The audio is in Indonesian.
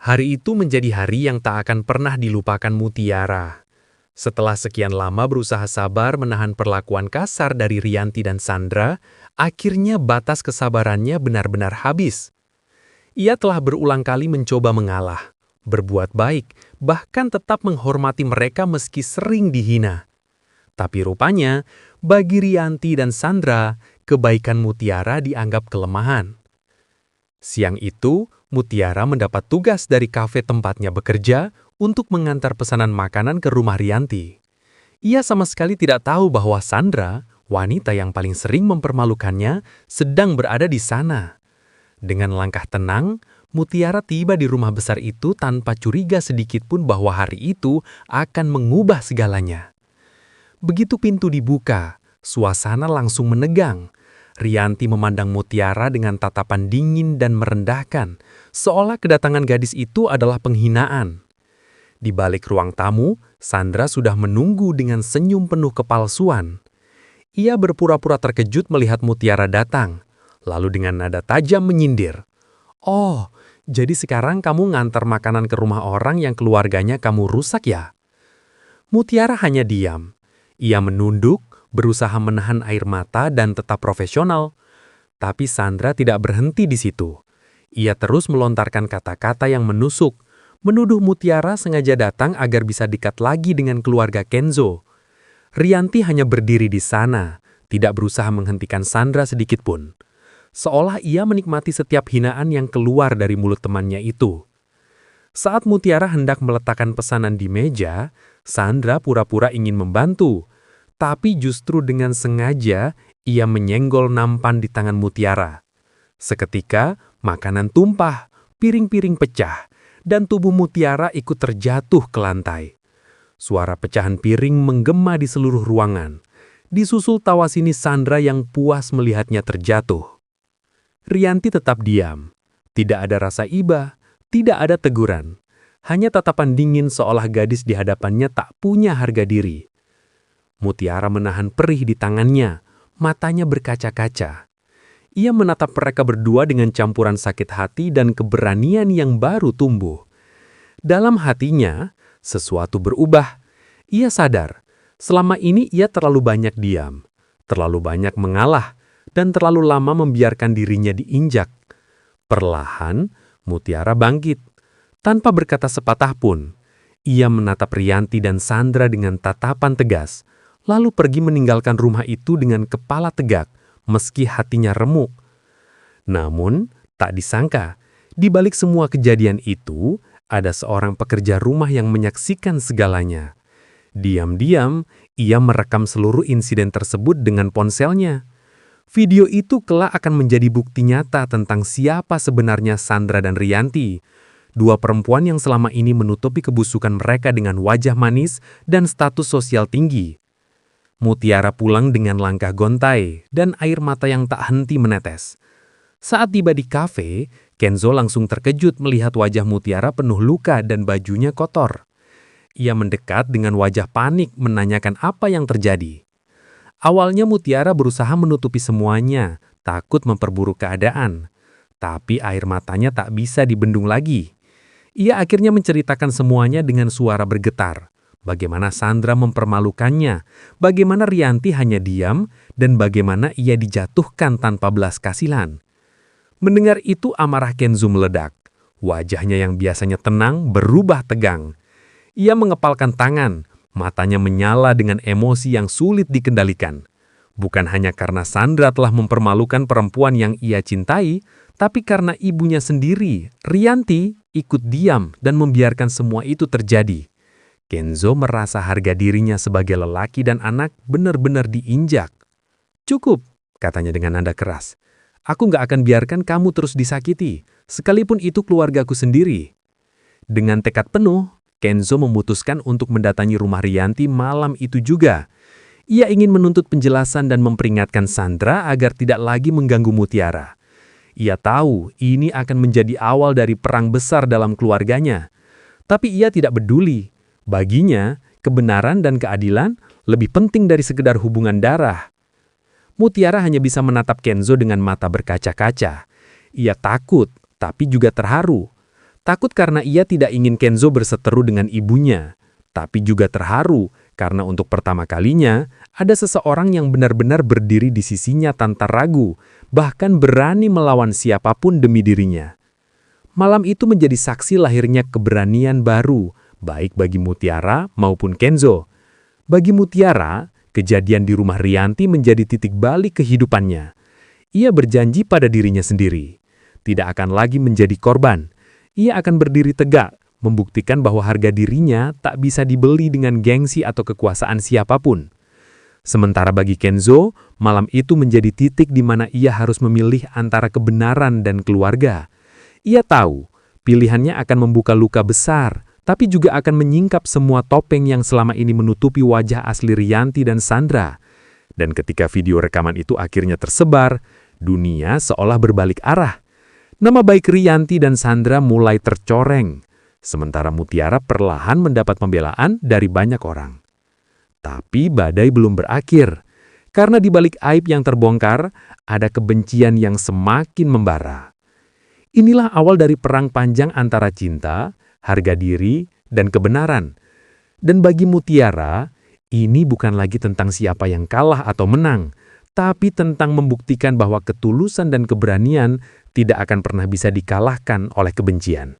Hari itu menjadi hari yang tak akan pernah dilupakan Mutiara. Setelah sekian lama berusaha sabar menahan perlakuan kasar dari Rianti dan Sandra, akhirnya batas kesabarannya benar-benar habis. Ia telah berulang kali mencoba mengalah, berbuat baik, bahkan tetap menghormati mereka meski sering dihina. Tapi rupanya, bagi Rianti dan Sandra, kebaikan Mutiara dianggap kelemahan. Siang itu, Mutiara mendapat tugas dari kafe tempatnya bekerja untuk mengantar pesanan makanan ke rumah Rianti. Ia sama sekali tidak tahu bahwa Sandra, wanita yang paling sering mempermalukannya, sedang berada di sana. Dengan langkah tenang, Mutiara tiba di rumah besar itu tanpa curiga sedikit pun bahwa hari itu akan mengubah segalanya. Begitu pintu dibuka, suasana langsung menegang. Rianti memandang Mutiara dengan tatapan dingin dan merendahkan, seolah kedatangan gadis itu adalah penghinaan. Di balik ruang tamu, Sandra sudah menunggu dengan senyum penuh kepalsuan. Ia berpura-pura terkejut melihat Mutiara datang, lalu dengan nada tajam menyindir. "Oh, jadi sekarang kamu ngantar makanan ke rumah orang yang keluarganya kamu rusak ya?" Mutiara hanya diam. Ia menunduk, berusaha menahan air mata dan tetap profesional. Tapi Sandra tidak berhenti di situ. Ia terus melontarkan kata-kata yang menusuk, menuduh Mutiara sengaja datang agar bisa dekat lagi dengan keluarga Kenzo. Rianti hanya berdiri di sana, tidak berusaha menghentikan Sandra sedikit pun. Seolah ia menikmati setiap hinaan yang keluar dari mulut temannya itu. Saat Mutiara hendak meletakkan pesanan di meja, Sandra pura-pura ingin membantu. Tapi justru dengan sengaja, ia menyenggol nampan di tangan Mutiara. Seketika, makanan tumpah, piring-piring pecah, dan tubuh Mutiara ikut terjatuh ke lantai. Suara pecahan piring menggema di seluruh ruangan. Disusul tawa sinis Sandra yang puas melihatnya terjatuh. Rianti tetap diam. Tidak ada rasa iba, tidak ada teguran. Hanya tatapan dingin seolah gadis di hadapannya tak punya harga diri. Mutiara menahan perih di tangannya, matanya berkaca-kaca. Ia menatap mereka berdua dengan campuran sakit hati dan keberanian yang baru tumbuh. Dalam hatinya, sesuatu berubah. Ia sadar, selama ini ia terlalu banyak diam, terlalu banyak mengalah, dan terlalu lama membiarkan dirinya diinjak. Perlahan, Mutiara bangkit. Tanpa berkata sepatah pun, ia menatap Rianti dan Sandra dengan tatapan tegas, lalu pergi meninggalkan rumah itu dengan kepala tegak, meski hatinya remuk. Namun, tak disangka, di balik semua kejadian itu, ada seorang pekerja rumah yang menyaksikan segalanya. Diam-diam, ia merekam seluruh insiden tersebut dengan ponselnya. Video itu kelak akan menjadi bukti nyata tentang siapa sebenarnya Sandra dan Rianti, dua perempuan yang selama ini menutupi kebusukan mereka dengan wajah manis dan status sosial tinggi. Mutiara pulang dengan langkah gontai dan air mata yang tak henti menetes. Saat tiba di kafe, Kenzo langsung terkejut melihat wajah Mutiara penuh luka dan bajunya kotor. Ia mendekat dengan wajah panik menanyakan apa yang terjadi. Awalnya Mutiara berusaha menutupi semuanya, takut memperburuk keadaan. Tapi air matanya tak bisa dibendung lagi. Ia akhirnya menceritakan semuanya dengan suara bergetar. Bagaimana Sandra mempermalukannya, bagaimana Rianti hanya diam, dan bagaimana ia dijatuhkan tanpa belas kasihan. Mendengar itu amarah Kenzo meledak. Wajahnya yang biasanya tenang berubah tegang. Ia mengepalkan tangan, matanya menyala dengan emosi yang sulit dikendalikan. Bukan hanya karena Sandra telah mempermalukan perempuan yang ia cintai, tapi karena ibunya sendiri, Rianti, ikut diam dan membiarkan semua itu terjadi. Kenzo merasa harga dirinya sebagai lelaki dan anak benar-benar diinjak. "Cukup," katanya dengan nada keras. "Aku nggak akan biarkan kamu terus disakiti, sekalipun itu keluargaku sendiri." Dengan tekad penuh, Kenzo memutuskan untuk mendatangi rumah Rianti malam itu juga. Ia ingin menuntut penjelasan dan memperingatkan Sandra agar tidak lagi mengganggu Mutiara. Ia tahu ini akan menjadi awal dari perang besar dalam keluarganya. Tapi ia tidak peduli. Baginya, kebenaran dan keadilan lebih penting dari sekedar hubungan darah. Mutiara hanya bisa menatap Kenzo dengan mata berkaca-kaca. Ia takut, tapi juga terharu. Takut karena ia tidak ingin Kenzo berseteru dengan ibunya, tapi juga terharu karena untuk pertama kalinya ada seseorang yang benar-benar berdiri di sisinya tanpa ragu, bahkan berani melawan siapapun demi dirinya. Malam itu menjadi saksi lahirnya keberanian baru, baik bagi Mutiara maupun Kenzo. Bagi Mutiara, kejadian di rumah Rianti menjadi titik balik kehidupannya. Ia berjanji pada dirinya sendiri, tidak akan lagi menjadi korban. Ia akan berdiri tegak, membuktikan bahwa harga dirinya tak bisa dibeli dengan gengsi atau kekuasaan siapapun. Sementara bagi Kenzo, malam itu menjadi titik di mana ia harus memilih antara kebenaran dan keluarga. Ia tahu, pilihannya akan membuka luka besar, tapi juga akan menyingkap semua topeng yang selama ini menutupi wajah asli Rianti dan Sandra. Dan ketika video rekaman itu akhirnya tersebar, dunia seolah berbalik arah. Nama baik Rianti dan Sandra mulai tercoreng, sementara Mutiara perlahan mendapat pembelaan dari banyak orang. Tapi badai belum berakhir, karena di balik aib yang terbongkar, ada kebencian yang semakin membara. Inilah awal dari perang panjang antara cinta, harga diri, dan kebenaran. Dan bagi Mutiara, ini bukan lagi tentang siapa yang kalah atau menang, tapi tentang membuktikan bahwa ketulusan dan keberanian tidak akan pernah bisa dikalahkan oleh kebencian.